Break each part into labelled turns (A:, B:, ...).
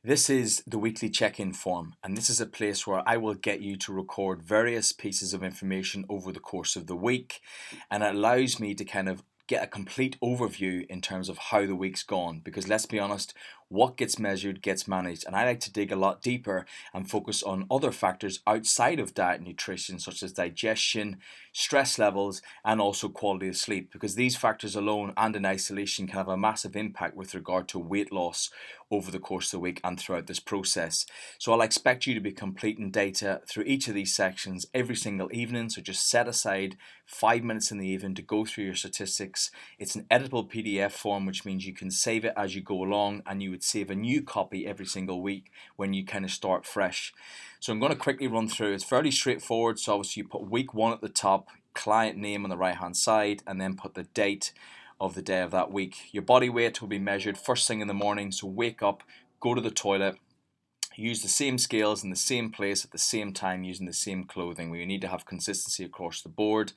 A: This is the weekly check-in form, and this is a place where I will get you to record various pieces of information over the course of the week, and it allows me to kind of get a complete overview in terms of how the week's gone. Because let's be honest, what gets measured gets managed, and I like to dig a lot deeper and focus on other factors outside of diet and nutrition, such as digestion, stress levels, and also quality of sleep, because these factors alone and in isolation can have a massive impact with regard to weight loss over the course of the week and throughout this process. So I'll expect you to be completing data through each of these sections every single evening. So just set aside 5 minutes in the evening to go through your statistics. It's an editable PDF form, which means you can save it as you go along, and you would save a new copy every single week when you kind of start fresh. So I'm going to quickly run through. It's fairly straightforward. So obviously you put week one at the top, client name on the right hand side, and then put the date of the day of that week. Your body weight will be measured first thing in the morning. So wake up, go to the toilet, use the same scales in the same place at the same time using the same clothing. We need to have consistency across the board.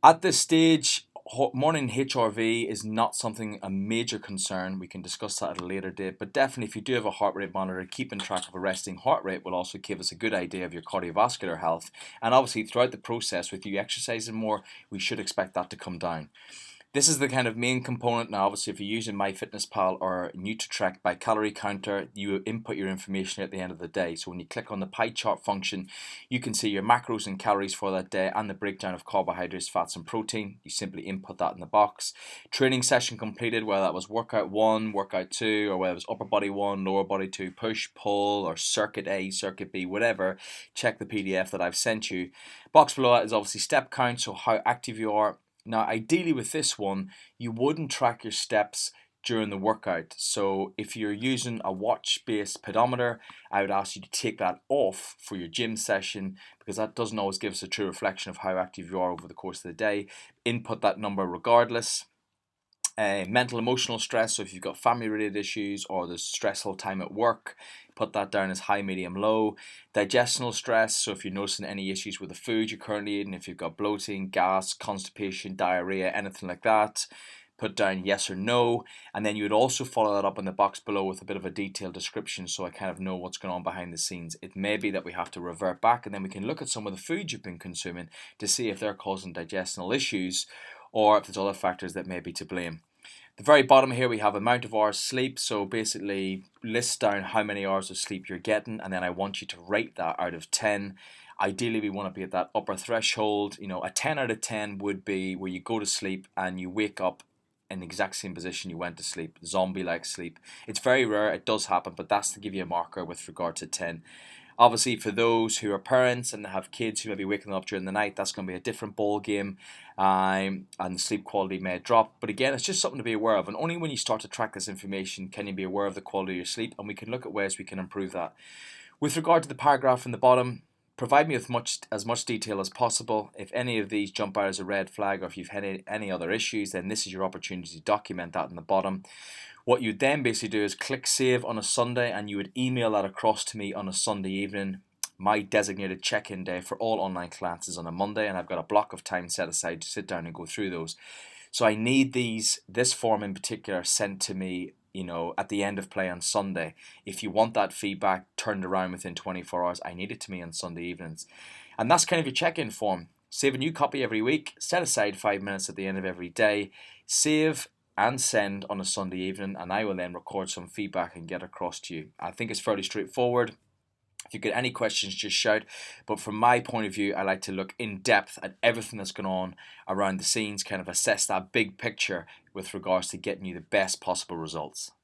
A: At this stage, morning HRV is not a major concern. We can discuss that at a later date, but definitely if you do have a heart rate monitor, keeping track of a resting heart rate will also give us a good idea of your cardiovascular health. And obviously throughout the process, with you exercising more, we should expect that to come down. This is the kind of main component. Now, obviously, if you're using MyFitnessPal or NutriTrack by calorie counter, you input your information at the end of the day. So when you click on the pie chart function, you can see your macros and calories for that day and the breakdown of carbohydrates, fats, and protein. You simply input that in the box. Training session completed, whether that was workout 1, workout 2, or whether it was upper body 1, lower body 2, push, pull, or circuit A, circuit B, whatever. Check the PDF that I've sent you. Box below that is obviously step count, so how active you are. Now, ideally with this one, you wouldn't track your steps during the workout. So if you're using a watch-based pedometer, I would ask you to take that off for your gym session, because that doesn't always give us a true reflection of how active you are over the course of the day. Input that number regardless. Mental emotional stress, so if you've got family related issues or there's stressful time at work, put that down as high, medium, low. Digestional stress, so if you're noticing any issues with the food you're currently eating, if you've got bloating, gas, constipation, diarrhea, anything like that, put down yes or no. And then you would also follow that up in the box below with a bit of a detailed description, so I kind of know what's going on behind the scenes. It may be that we have to revert back, and then we can look at some of the foods you've been consuming to see if they're causing digestional issues or if there's other factors that may be to blame. The very bottom here we have amount of hours sleep, so basically list down how many hours of sleep you're getting, and then I want you to rate that out of 10. Ideally we want to be at that upper threshold. A 10 out of 10 would be where you go to sleep and you wake up in the exact same position you went to sleep, zombie-like sleep. It's very rare, it does happen, but that's to give you a marker with regard to 10. Obviously, for those who are parents and have kids who may be waking up during the night, that's going to be a different ball game, and sleep quality may drop. But again, it's just something to be aware of. And only when you start to track this information can you be aware of the quality of your sleep, and we can look at ways we can improve that. With regard to the paragraph in the bottom, provide me with as much detail as possible. If any of these jump out as a red flag, or if you've had any other issues, then this is your opportunity to document that in the bottom. What you'd then basically do is click save on a Sunday, and you would email that across to me on a Sunday evening. My designated check-in day for all online clients is on a Monday, and I've got a block of time set aside to sit down and go through those. So I need this form in particular sent to me, at the end of play on Sunday. If you want that feedback turned around within 24 hours, I need it to me on Sunday evenings. And that's kind of your check-in form. Save a new copy every week, set aside 5 minutes at the end of every day, save and send on a Sunday evening, and I will then record some feedback and get across to you. I think it's fairly straightforward. If you get any questions, just shout. But from my point of view, I like to look in depth at everything that's going on around the scenes, kind of assess that big picture with regards to getting you the best possible results.